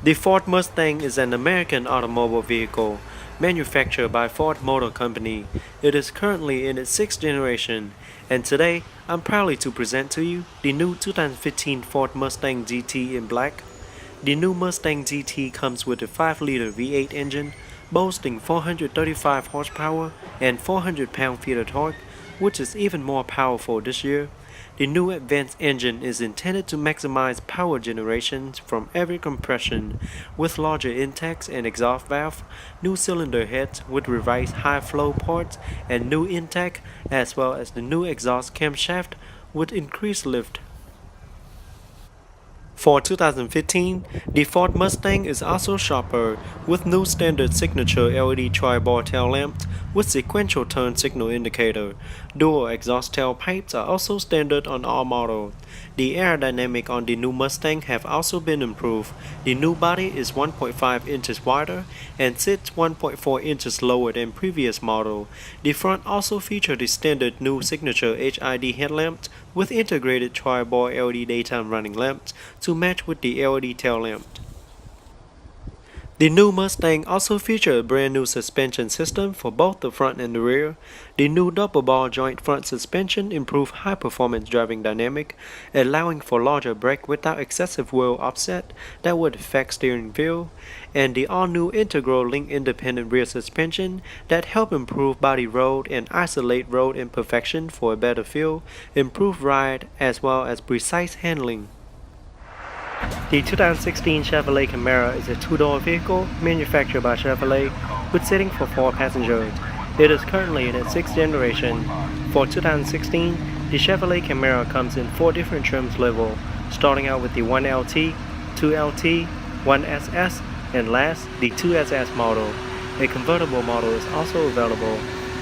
The Ford Mustang is an American automobile vehicle manufactured by Ford Motor Company. It is currently in its sixth generation, and today I'm proudly to present to you the new 2015 Ford Mustang GT in black. The new Mustang GT comes with a 5-liter V8 engine boasting 435 horsepower and 400 pound-feet of torque, which is even more powerful this year. The new advanced engine is intended to maximize power generation from every compression, with larger intakes and exhaust valve, new cylinder heads with revised high flow ports, and new intake, as well as the new exhaust camshaft with increased lift. For 2015, the Ford Mustang is also sharper, with new standard signature LED tri-bar tail lamps with sequential turn signal indicator. Dual exhaust tailpipes are also standard on all models. The aerodynamic on the new Mustang have also been improved. The new body is 1.5 inches wider and sits 1.4 inches lower than previous model. The front also featured the standard new signature HID headlamps with integrated tri-bar LED daytime running lamps to match with the LED tail lamp. The new Mustang also featured a brand new suspension system for both the front and the rear. The new double ball joint front suspension improved high performance driving dynamic, allowing for larger brake without excessive wheel offset that would affect steering feel, and the all new integral link independent rear suspension that help improve body roll and isolate road imperfection for a better feel, improved ride, as well as precise handling. The 2016 Chevrolet Camaro is a two-door vehicle manufactured by Chevrolet with seating for 4 passengers. It is currently in its sixth generation. For 2016, the Chevrolet Camaro comes in 4 different trims level, starting out with the 1LT, 2LT, 1SS, and last, the 2SS model. A convertible model is also available.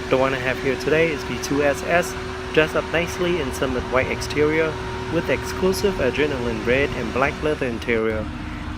The one I have here today is the 2SS, dressed up nicely in some white exterior, with exclusive adrenaline red and black leather interior.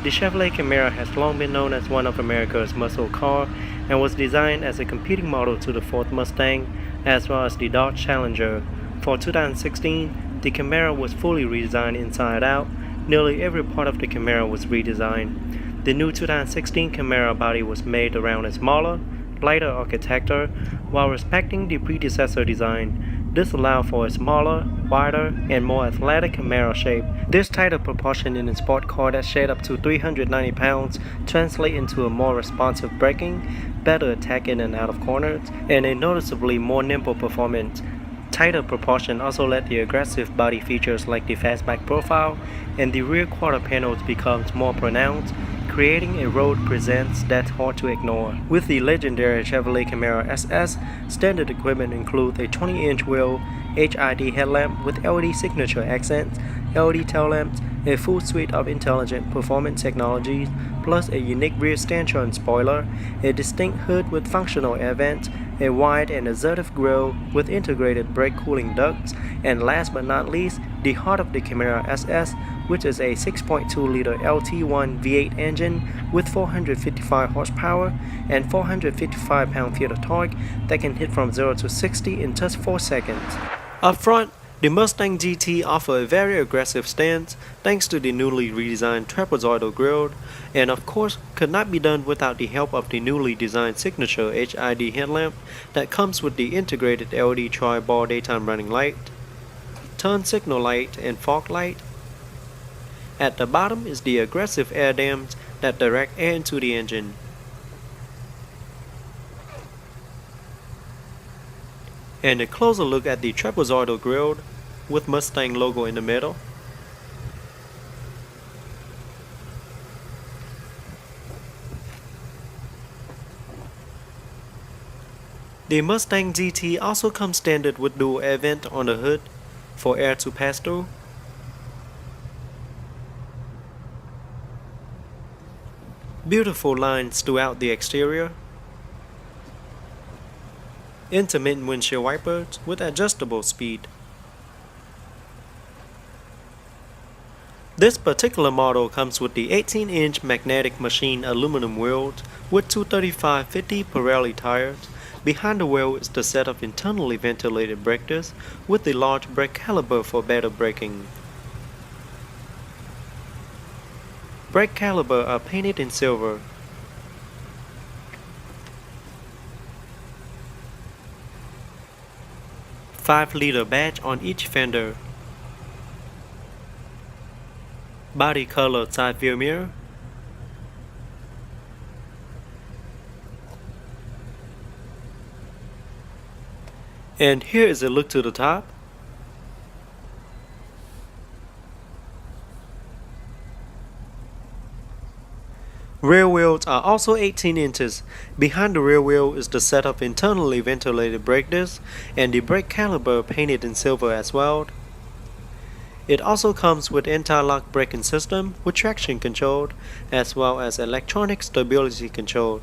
The Chevrolet Camaro has long been known as one of America's muscle car and was designed as a competing model to the Ford Mustang as well as the Dodge Challenger. For 2016, the Camaro was fully redesigned inside out. Nearly every part of the Camaro was redesigned. The new 2016 Camaro body was made around a smaller, lighter architecture while respecting the predecessor design. This allowed for a smaller, wider, and more athletic Camaro shape. This tighter proportion in a sport car that shed up to 390 pounds translate into a more responsive braking, better attack in and out of corners, and a noticeably more nimble performance. Tighter proportion also let the aggressive body features like the fastback profile and the rear quarter panels becomes more pronounced, creating a road presence that's hard to ignore. With the legendary Chevrolet Camaro SS, standard equipment includes a 20-inch wheel, HID headlamp with LED signature accents, LED tail lamps, a full suite of intelligent performance technologies, plus a unique rear stanchion spoiler, a distinct hood with functional air vents, a wide and assertive grille with integrated brake cooling ducts, and last but not least, the heart of the Camaro SS, which is a 6.2-liter LT1 V8 engine with 455 horsepower and 455 pound-feet of torque that can hit from 0 to 60 in just 4 seconds. Up front, the Mustang GT offers a very aggressive stance thanks to the newly redesigned trapezoidal grille, and of course could not be done without the help of the newly designed signature HID headlamp that comes with the integrated LED tri-bar daytime running light, turn signal light, and fog light. At the bottom is the aggressive air dams that direct air into the engine. And a closer look at the trapezoidal grille with Mustang logo in the middle. The Mustang GT also comes standard with dual air vent on the hood for air to pass through. Beautiful lines throughout the exterior. Intermittent windshield wipers with adjustable speed. This particular model comes with the 18-inch magnetic machine aluminum wheels with 235/50 Pirelli tires. Behind the wheel is the set of internally ventilated brake discs with the large brake caliper for better braking. Brake caliper are painted in silver. "5-liter" badge on each fender. Body color side view mirror. And here is a look to the top. Rear wheels are also 18 inches. Behind the rear wheel is the set of internally ventilated brake discs and the brake caliper painted in silver as well. It also comes with anti-lock braking system with traction control as well as electronic stability control.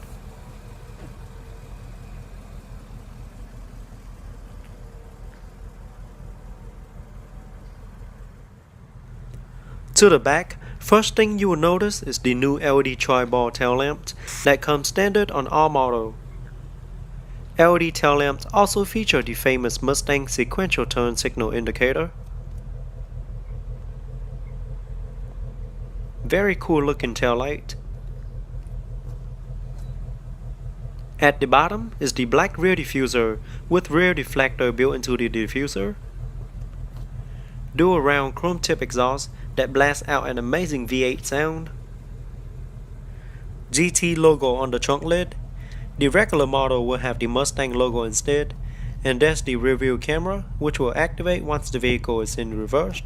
To the back, first thing you will notice is the new LED tri-bar tail lamp that comes standard on all models. LED tail lamps also feature the famous Mustang sequential turn signal indicator. Very cool looking tail light. At the bottom is the black rear diffuser with rear deflector built into the diffuser. Dual round chrome tip exhaust that blasts out an amazing V8 sound. GT logo on the trunk lid. The regular model will have the Mustang logo instead, and there's the rear view camera which will activate once the vehicle is in reverse.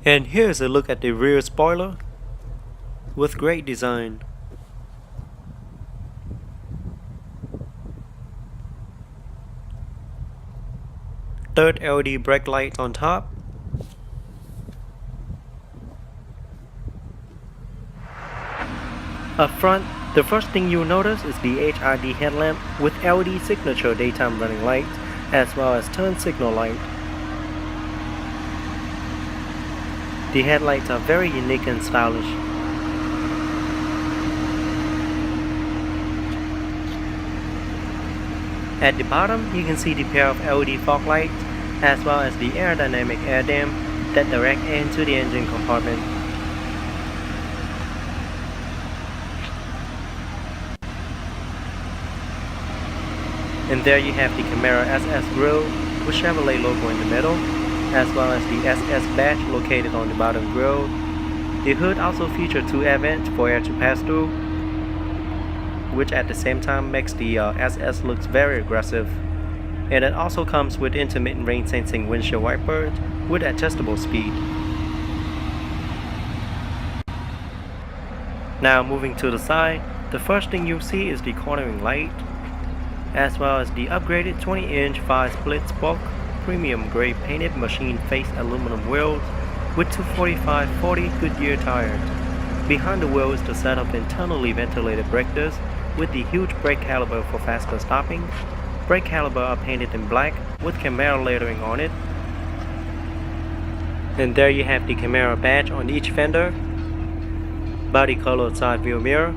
And here's a look at the rear spoiler with great design. Third LED brake light on top. Up front, the first thing you'll notice is the HID headlamp with LED signature daytime running light as well as turn signal light. The headlights are very unique and stylish. At the bottom, you can see the pair of LED fog lights as well as the aerodynamic air dam that direct air into the engine compartment. And there you have the Camaro SS grille with Chevrolet logo in the middle, as well as the SS badge located on the bottom grille. The hood also features 2 air vents for air to pass through, which at the same time makes the SS looks very aggressive. And it also comes with intermittent rain sensing windshield wipers with adjustable speed. Now moving to the side, the first thing you'll see is the cornering light, as well as the upgraded 20-inch 5-split spoke premium grade painted machine face aluminum wheels with 245/40 Goodyear tires. Behind the wheel is the set of internally ventilated brake discs with the huge brake caliper for faster stopping. Brake caliper are painted in black with Camaro lettering on it. And there you have the Camaro badge on each fender. Body color side view mirror.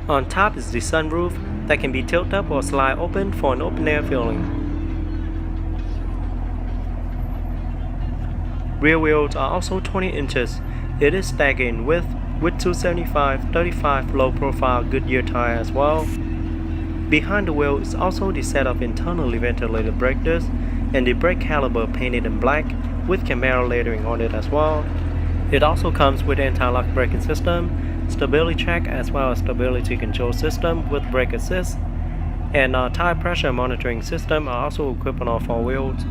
On top is the sunroof that can be tilted up or slide open for an open air feeling. Rear wheels are also 20 inches. It is staggered in width with 275/35 low profile Goodyear tire as well. Behind the wheel is also the set of internally ventilated brake discs and the brake caliper painted in black with Camaro lettering on it as well. It also comes with anti-lock braking system, stability check as well as stability control system with brake assist, and tire pressure monitoring system are also equipped on all 4 wheels.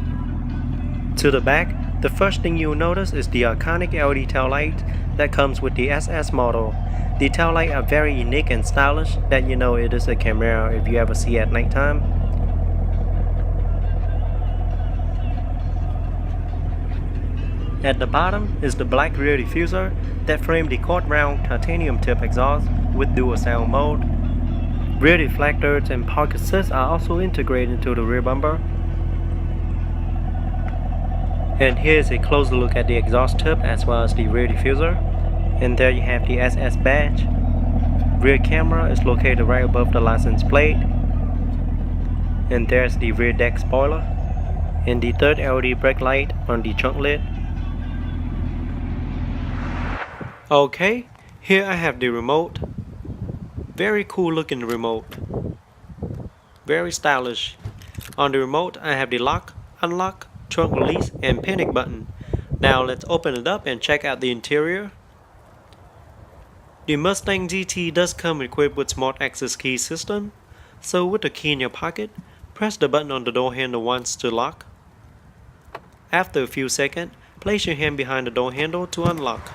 To the back, the first thing you'll notice is the iconic LED tail light that comes with the SS model. The tail lights are very unique and stylish that you know it is a Camaro if you ever see at nighttime. At the bottom is the black rear diffuser that framed the quad round titanium tip exhaust with dual sound mode. Rear deflectors and park assist are also integrated into the rear bumper. And here's a closer look at the exhaust tip as well as the rear diffuser. And there you have the SS badge. Rear camera is located right above the license plate. And there's the rear deck spoiler. and the third LED brake light on the trunk lid. Okay, here I have the remote. Very cool looking remote. Very stylish. On the remote I have the lock, unlock, trunk release and panic button. Now let's open it up and check out the interior. The Mustang GT does come equipped with smart access key system. So with the key in your pocket, press the button on the door handle once to lock. After a few seconds, place your hand behind the door handle to unlock.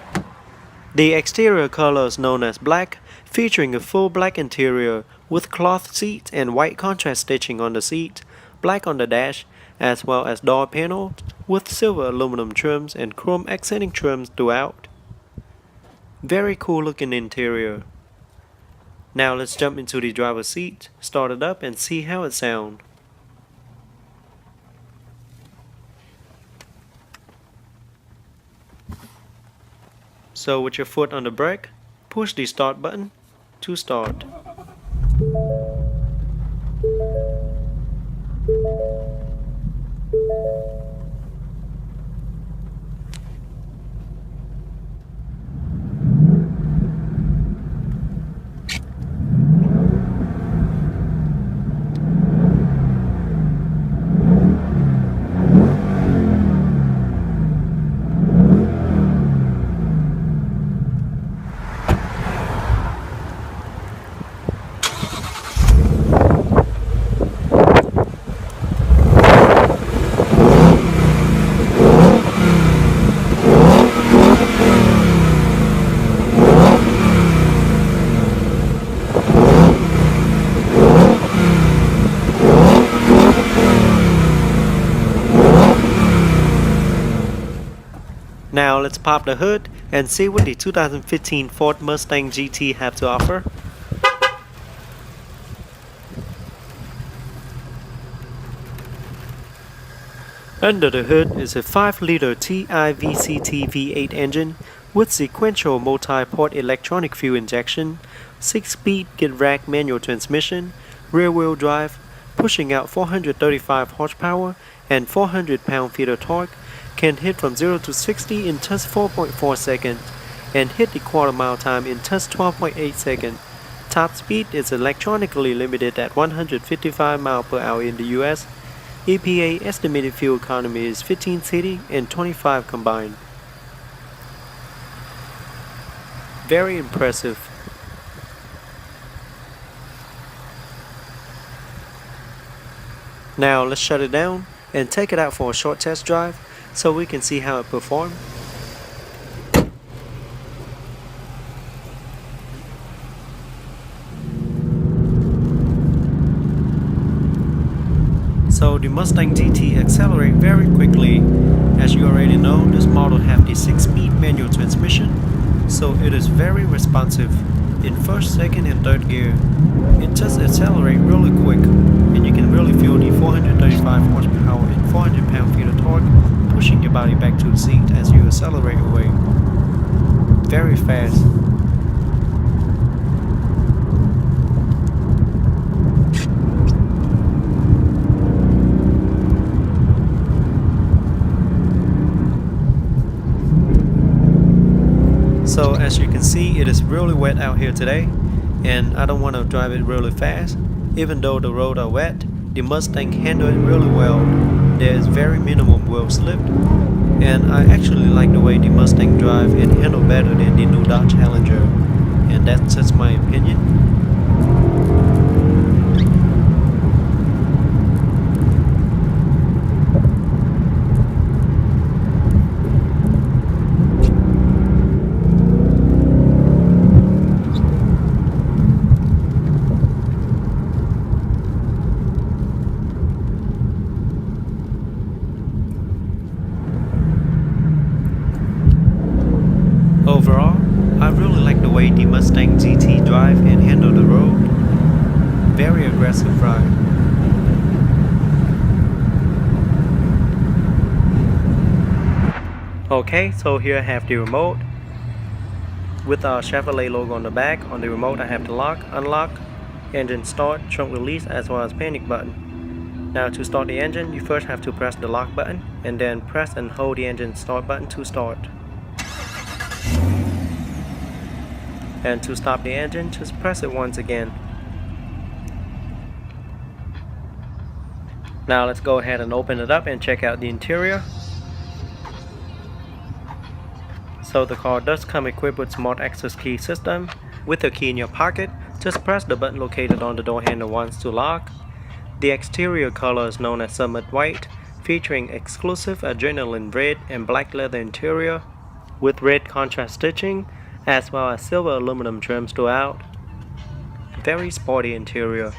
The exterior color is known as black, featuring a full black interior with cloth seats and white contrast stitching on the seat, black on the dash, as well as door panels with silver aluminum trims and chrome accenting trims throughout. Very cool looking interior. Now let's jump into the driver's seat, start it up and see how it sounds. So with your foot on the brake, push the start button to start. Now let's pop the hood and see what the 2015 Ford Mustang GT have to offer. Under the hood is a 5-liter TIVCT V8 engine with sequential multi-port electronic fuel injection, 6-speed get-rack manual transmission, rear-wheel drive, pushing out 435 horsepower and 400 pound-feet of torque, can hit from 0 to 60 in just 4.4 seconds, and hit the quarter-mile time in just 12.8 seconds. Top speed is electronically limited at 155 miles per hour in the US. EPA estimated fuel economy is 15 city and 25 combined. Very impressive. Now let's shut it down and take it out for a short test drive so we can see how it performs. So the Mustang GT accelerates very quickly. As you already know, this model has the 6-speed manual transmission, so it is very responsive in first, second and third gear. It just accelerates really quick, and you can really feel the 435 horsepower and 400 pound-feet of torque pushing your body back to the seat as you accelerate away. Very fast. So as you can see, it is really wet out here today, and I don't want to drive it really fast. Even though the roads are wet, the Mustang handles it really well. There is very minimum wheel slip, and I actually like the way the Mustang drive and handle better than the new Dodge Challenger, and that's just my opinion. Overall, I really like the way the Mustang GT drive and handle the road. Very aggressive ride. Okay, so here I have the remote with our Chevrolet logo on the back. On the remote I have the lock, unlock, engine start, trunk release, as well as panic button. Now to start the engine, you first have to press the lock button and then press and hold the engine start button to start. And to stop the engine, just press it once again. Now let's go ahead and open it up and check out the interior. So the car does come equipped with smart access key system. With a key in your pocket, just press the button located on the door handle once to lock. The exterior color is known as Summit White, featuring exclusive adrenaline red and black leather interior with red contrast stitching, as well as silver aluminum trims throughout. Very sporty interior.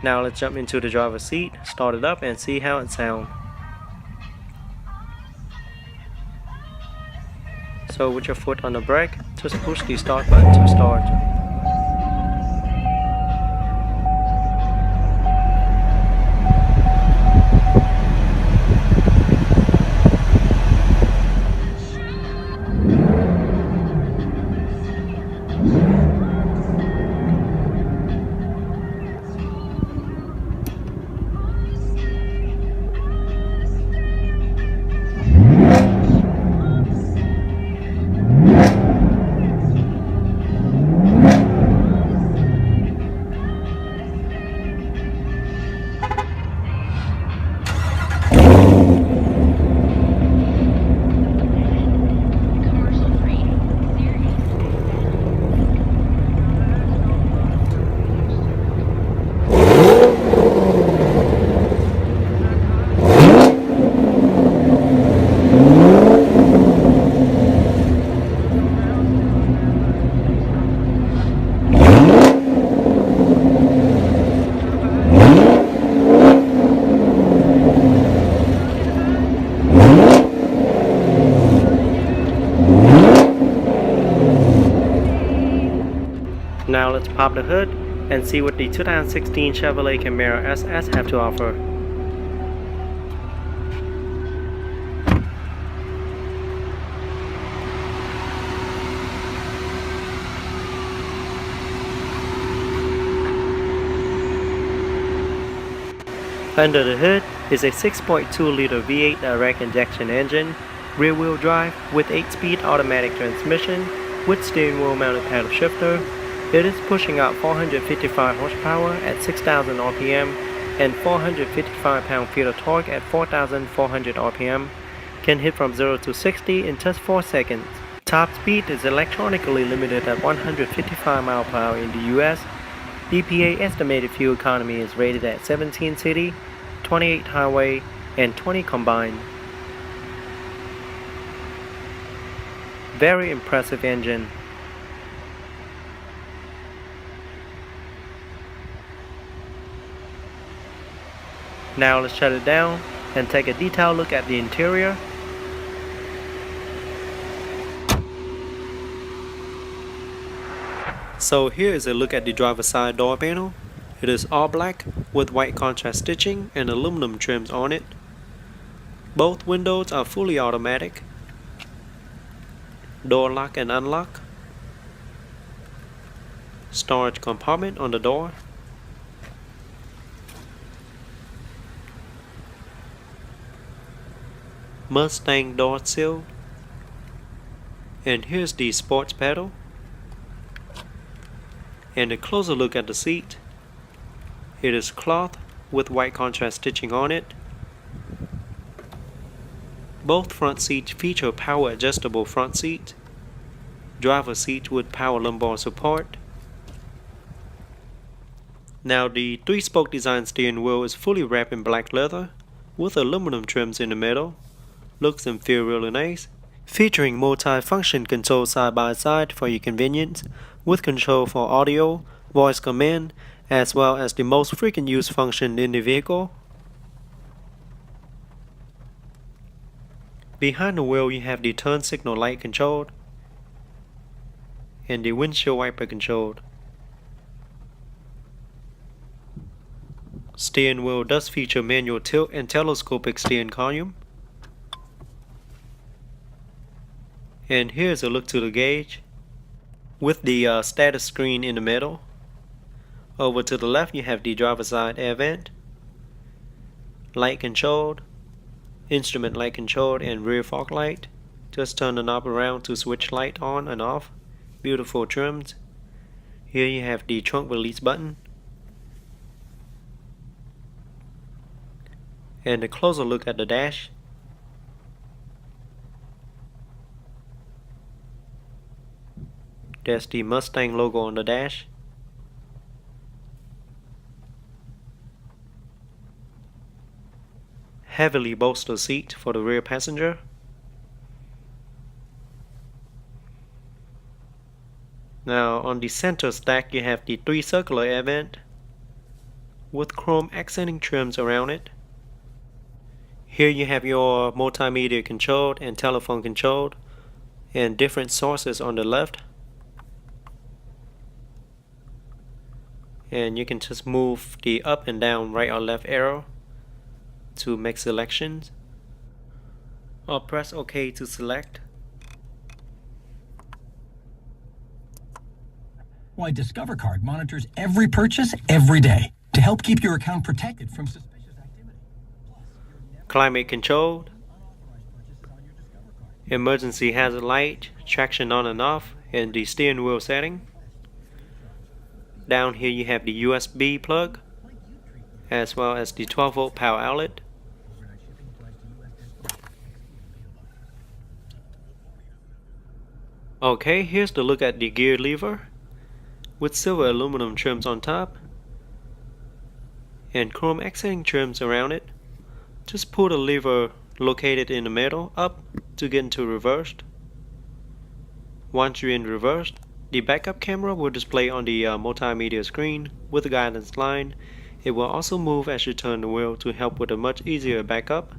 Now let's jump into the driver's seat, start it up and see how it sounds. So with your foot on the brake, just push the start button to start. Now let's pop the hood and see what the 2016 Chevrolet Camaro SS have to offer. Under the hood is a 6.2-liter V8 direct injection engine, rear-wheel drive with 8-speed automatic transmission with steering wheel mounted paddle shifter. It is pushing out 455 horsepower at 6,000 RPM and 455 pound-feet of torque at 4,400 RPM. Can hit from 0 to 60 in just 4 seconds. Top speed is electronically limited at 155 miles per hour in the US. EPA estimated fuel economy is rated at 17 city, 28 highway, and 20 combined. Very impressive engine. Now let's shut it down and take a detailed look at the interior. So here is a look at the driver's side door panel. It is all black with white contrast stitching and aluminum trims on it. Both windows are fully automatic. Door lock and unlock. Storage compartment on the door. Mustang door sill. And here's the sports pedal. And a closer look at the seat. It is cloth with white contrast stitching on it. Both front seats feature power adjustable front seat. Driver seat with power lumbar support. Now the 3-spoke design steering wheel is fully wrapped in black leather with aluminum trims in the middle. Looks and feel really nice. Featuring multi-function control side by side for your convenience, with control for audio, voice command, as well as the most frequent used function in the vehicle. Behind the wheel you have the turn signal light controlled and the windshield wiper controlled. Steering wheel does feature manual tilt and telescopic steering column. And here's a look to the gauge with the status screen in the middle. Over to the left, you have the driver's side air vent, light controlled, instrument light controlled, and rear fog light. Just turn the knob around to switch light on and off. Beautiful trims. Here you have the trunk release button. And a closer look at the dash. There's the Mustang logo on the dash. Heavily bolstered seat for the rear passenger. Now on the center stack you have the 3 circular air vent with chrome accenting trims around it. Here you have your multimedia controlled and telephone controlled and different sources on the left. And you can just move the up and down, right or left arrow to make selections, or press OK to select. Why Discover Card monitors every purchase every day to help keep your account protected from suspicious activity. Climate controlled, emergency hazard light, traction on and off, and the steering wheel setting. Down here you have the USB plug as well as the 12-volt power outlet. Okay, here's the look at the gear lever with silver aluminum trims on top and chrome accenting trims around it. Just pull the lever located in the middle up to get into reversed. Once you're in reversed, the backup camera will display on the multimedia screen with a guidance line. It will also move as you turn the wheel to help with a much easier backup.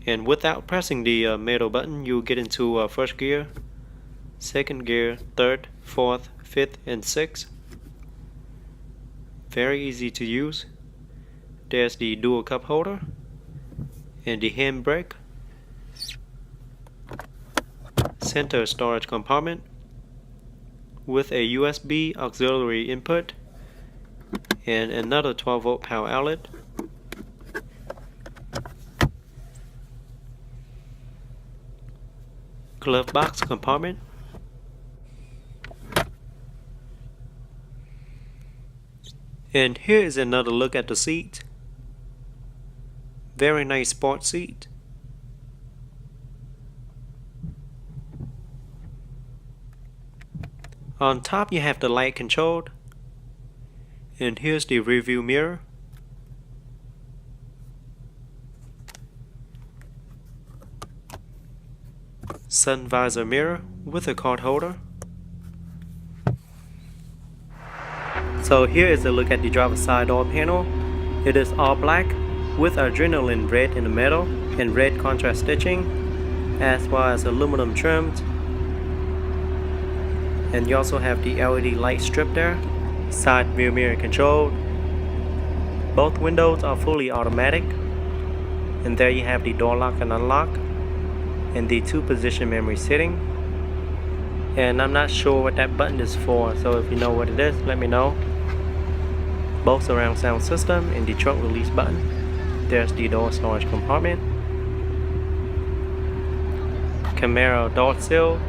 And without pressing the middle button, you'll get into first gear, second gear, third, fourth, fifth, and sixth. Very easy to use. There's the dual cup holder and the handbrake, center storage compartment with a USB auxiliary input and another 12-volt power outlet. Glove box compartment. And here is another look at the seat. Very nice sport seat. On top you have the light controlled. And here's the rear view mirror. Sun visor mirror with a card holder. So here is a look at the driver's side door panel. It is all black with adrenaline red in the middle and red contrast stitching, as well as aluminum trims. And you also have the LED light strip there. Side view mirror controlled. Both windows are fully automatic. And there you have the door lock and unlock and the 2-position memory setting. And I'm not sure what that button is for, so if you know what it is, let me know. Both surround sound system and the trunk release button. There's the door storage compartment. Camaro door seal.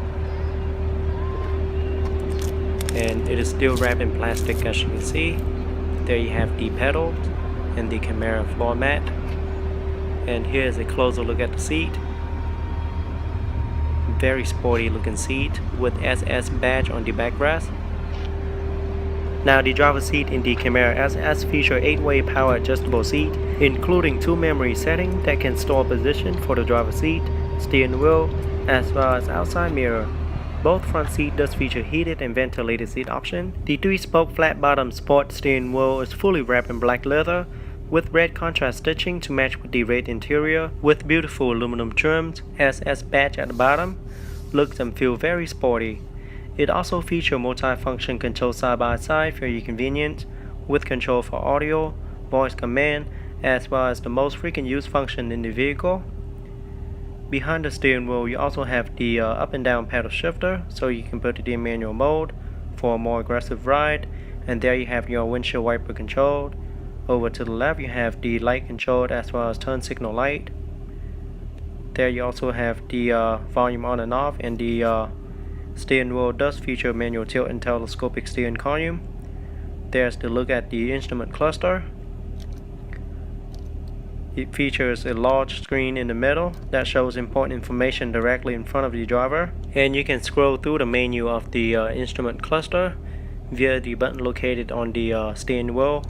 And it is still wrapped in plastic, as you can see. There you have the pedals and the Camaro floor mat. And here's a closer look at the seat. Very sporty looking seat with SS badge on the backrest. Now the driver's seat in the Camaro SS feature 8-way power adjustable seat, including 2 memory settings that can store position for the driver's seat, steering wheel, as well as outside mirror. Both front seat does feature heated and ventilated seat option. The 3-spoke flat bottom sport steering wheel is fully wrapped in black leather with red contrast stitching to match with the red interior with beautiful aluminum trims. SS badge at the bottom. Looks and feel very sporty. It also features multi-function control side by side for your convenience with control for audio, voice command, as well as the most frequent use function in the vehicle. Behind the steering wheel, you also have the up and down paddle shifter, so you can put it in manual mode for a more aggressive ride. And there you have your windshield wiper control. Over to the left, you have the light control as well as turn signal light. There you also have the volume on and off, and the steering wheel does feature manual tilt and telescopic steering column. There's the look at the instrument cluster. It features a large screen in the middle that shows important information directly in front of the driver. And you can scroll through the menu of the instrument cluster via the button located on the steering wheel.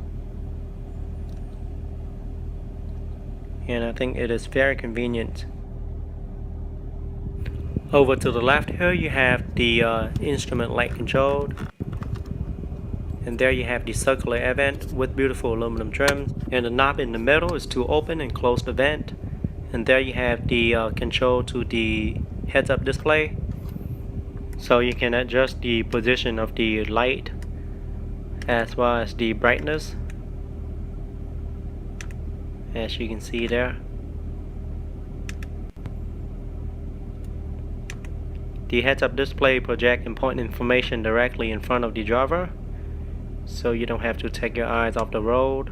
And I think it is very convenient. Over to the left here, you have the instrument light control. And there you have the circular air vent with beautiful aluminum trim. And the knob in the middle is to open and close the vent. And there you have the control to the heads-up display. So you can adjust the position of the light as well as the brightness, as you can see there. The heads-up display projects important information directly in front of the driver, so you don't have to take your eyes off the road,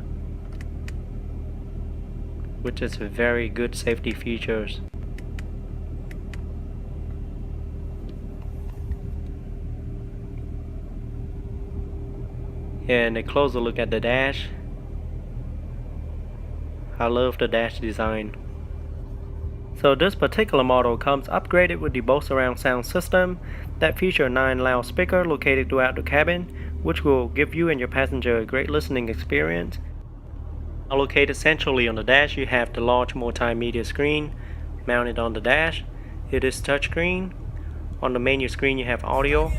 which is a very good safety features. And a closer look at the dash. I love the dash design. So this particular model comes upgraded with the Bose surround sound system that feature 9 loudspeakers located throughout the cabin, which will give you and your passenger a great listening experience. Located centrally on the dash, you have the large multimedia screen mounted on the dash. It is touchscreen. On the menu screen you have audio.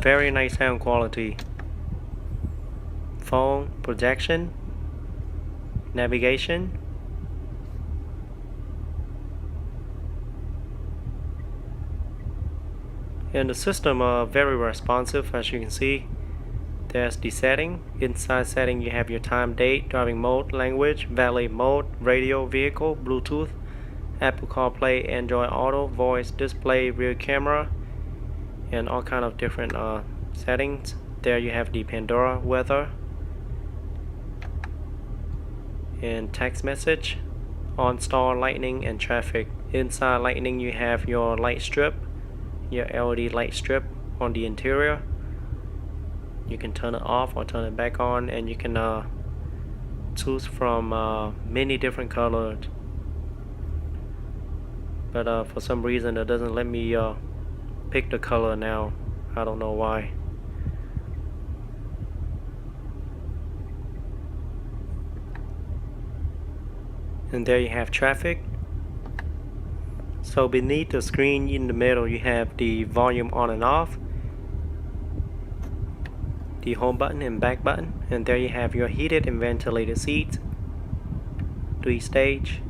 Very nice sound quality. Phone, projection, navigation. And the system are very responsive, as you can see. There's the setting. Inside setting you have your time, date, driving mode, language, valet mode, radio, vehicle, Bluetooth, Apple CarPlay, Android Auto, voice, display, rear camera, and all kind of different settings. There you have the Pandora, weather, and text message, OnStar, lightning, and traffic. Inside lightning you have your light strip, your LED light strip on the interior. You can turn it off or turn it back on, and you can choose from many different colors. But for some reason it doesn't let me pick the color now. I don't know why. And there you have traffic. So beneath the screen in the middle you have the volume on and off, the home button and back button, and there you have your heated and ventilated seats, 3-stage,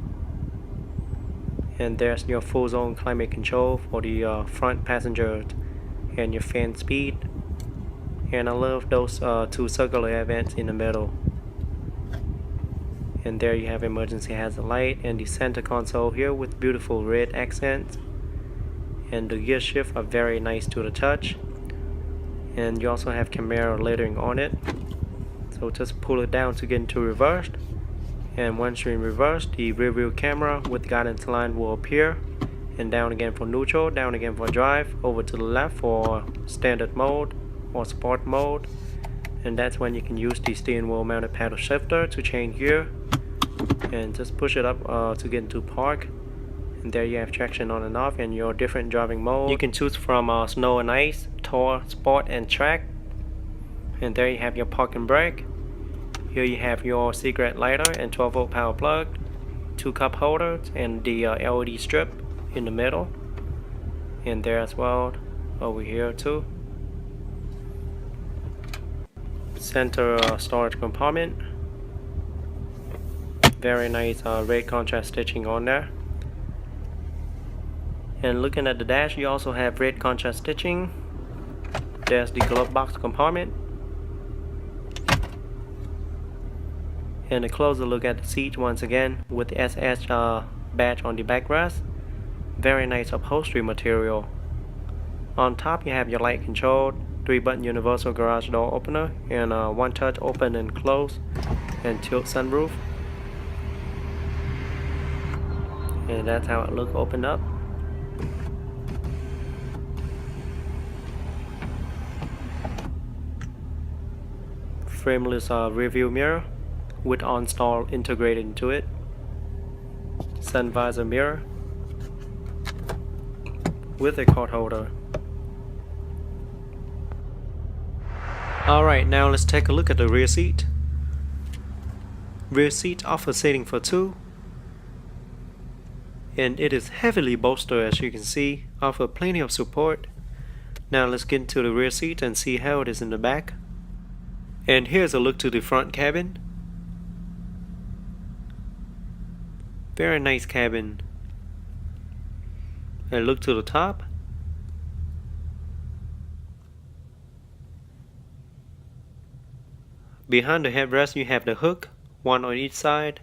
and there's your full zone climate control for the front passenger and your fan speed. And I love those 2 circular air vents in the middle. And there you have emergency hazard light and the center console here with beautiful red accents. And the gear shift are very nice to the touch. And you also have Camaro lettering on it. So just pull it down to get into reverse. And once you're in reverse, the rear view camera with guidance line will appear. And down again for neutral, down again for drive, over to the left for standard mode or sport mode. And that's when you can use the steering wheel mounted paddle shifter to change gear. And just push it up to get into park. And there you have traction on and off and your different driving mode. You can choose from snow and ice, tour, sport, and track. And there you have your park and brake. Here you have your cigarette lighter and 12-volt power plug, 2 cup holders, and the LED strip in the middle. And there as well, over here too. Center storage compartment. Very nice red contrast stitching on there. And looking at the dash, you also have red contrast stitching. There's the glove box compartment. And a closer look at the seat once again with the SS badge on the backrest. Very nice upholstery material. On top you have your light control, 3-button universal garage door opener, and one touch open and close, and tilt sunroof. And that's how it looks opened up. Frameless rear view mirror with OnStar integrated into it. Sun visor mirror with a card holder. Alright, now let's take a look at the rear seat. Rear seat offers seating for 2, and it is heavily bolstered, as you can see, offers plenty of support. Now let's get into the rear seat and see how it is in the back. And here's a look to the front cabin. Very nice cabin. And look to the top. Behind the headrest you have the hook, one on each side.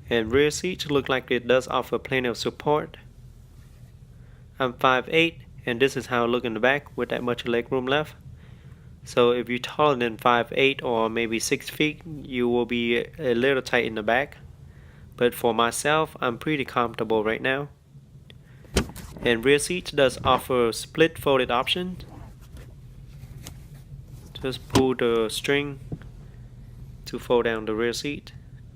And rear seats look like it does offer plenty of support. I'm 5'8", and this is how it looks in the back with that much legroom left. So if you're taller than 5'8" or maybe 6 feet, you will be a little tight in the back. But for myself, I'm pretty comfortable right now. And rear seats does offer split folded option. Just pull the string to fold down the rear seat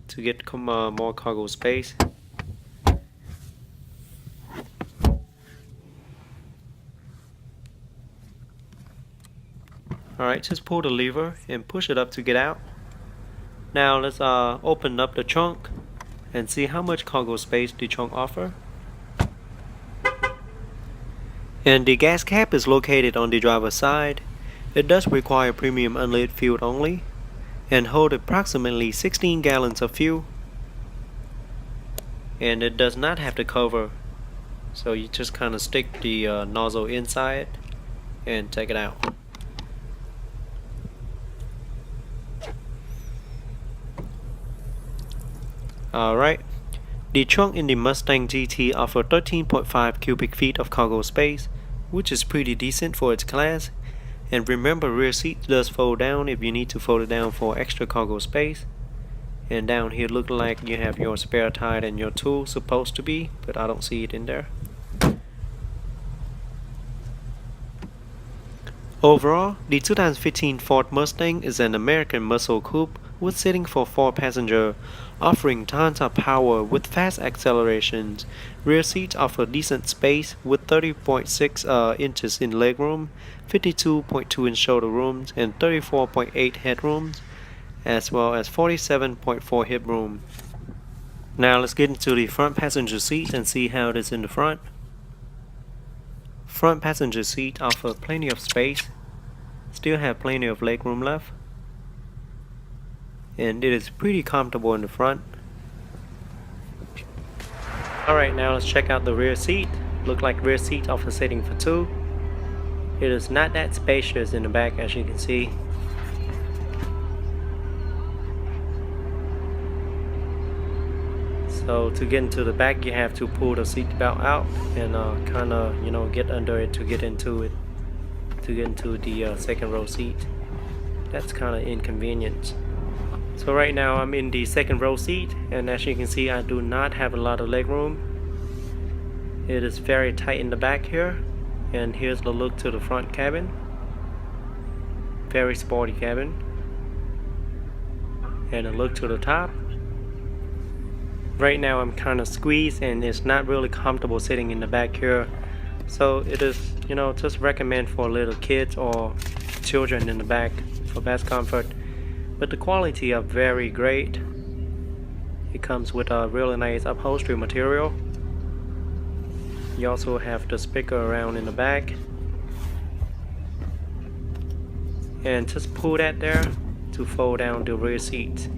to get more cargo space. Alright, just pull the lever and push it up to get out. Now let's open up the trunk and see how much cargo space the trunk offers. And the gas cap is located on the driver's side. It does require premium unleaded fuel only and hold approximately 16 gallons of fuel. And it does not have the cover, so you just kind of stick the nozzle inside and take it out. Alright, the trunk in the Mustang GT offers 13.5 cubic feet of cargo space, which is pretty decent for its class. And remember, rear seat does fold down if you need to fold it down for extra cargo space. And down here look like you have your spare tire and your tool supposed to be, but I don't see it in there. Overall, the 2015 Ford Mustang is an American muscle coupe with seating for 4 passengers, offering tons of power with fast accelerations. Rear seats offer decent space with 30.6 inches in legroom, 52.2 in shoulder rooms, and 34.8 headrooms, as well as 47.4 hip room. Now let's get into the front passenger seat and see how it is in the front. Front passenger seat offer plenty of space, still have plenty of legroom left, and it is pretty comfortable in the front. Alright, now let's check out the rear seat. Look like rear seat offer seating for 2. It is not that spacious in the back, as you can see. So to get into the back you have to pull the seat belt out and kind of get under it to get into the second row seat. That's kind of inconvenient. So right now I'm in the second row seat, and as you can see I do not have a lot of leg room. It is very tight in the back here. And here's the look to the front cabin. Very sporty cabin. And a look to the top. Right now I'm kind of squeezed and it's not really comfortable sitting in the back here. So it is, just recommend for little kids or children in the back for best comfort. But the quality are very great. It comes with a really nice upholstery material. You also have the speaker around in the back. And just pull that there to fold down the rear seat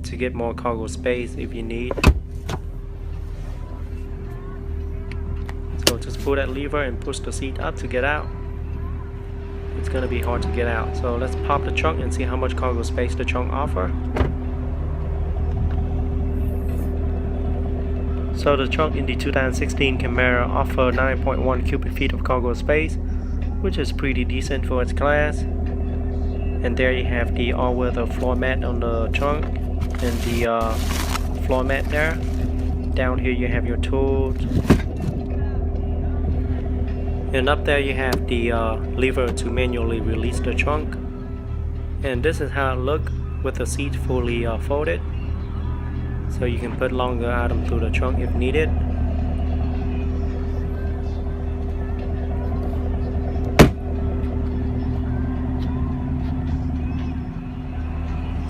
to get more cargo space if you need. So just pull that lever and push the seat up to get out. it's gonna be hard to get out. So let's pop the trunk and see how much cargo space the trunk offer. So the trunk in the 2016 Camaro offer 9.1 cubic feet of cargo space, which is pretty decent for its class. And there you have the all-weather floor mat on the trunk and the floor mat there. Down here you have your tools. And up there you have the lever to manually release the trunk. And this is how it looks with the seat fully folded. So you can put longer items through the trunk if needed.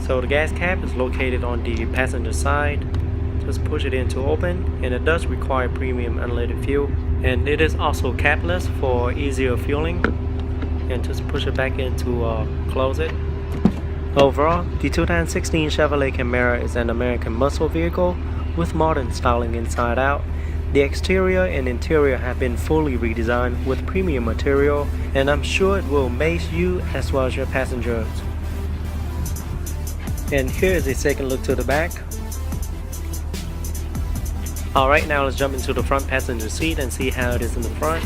So the gas cap is located on the passenger side. Just push it in to open, and it does require premium unleaded fuel. And it is also capless for easier fueling. And just push it back in to close it. Overall, the 2016 Chevrolet Camaro is an American muscle vehicle with modern styling inside out. The exterior and interior have been fully redesigned with premium material, and I'm sure it will amaze you as well as your passengers. And here is a second look to the back. Alright, now let's jump into the front passenger seat and see how it is in the front.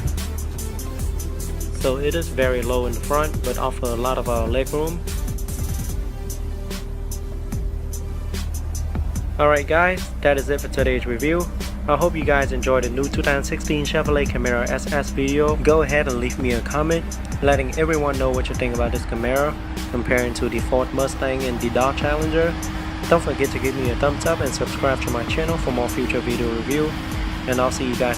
So it is very low in the front, but offers a lot of leg room. Alright guys, that is it for today's review. I hope you guys enjoyed the new 2016 Chevrolet Camaro SS video. Go ahead and leave me a comment letting everyone know what you think about this Camaro comparing to the Ford Mustang and the Dodge Challenger. Don't forget to give me a thumbs up and subscribe to my channel for more future video review. And I'll see you guys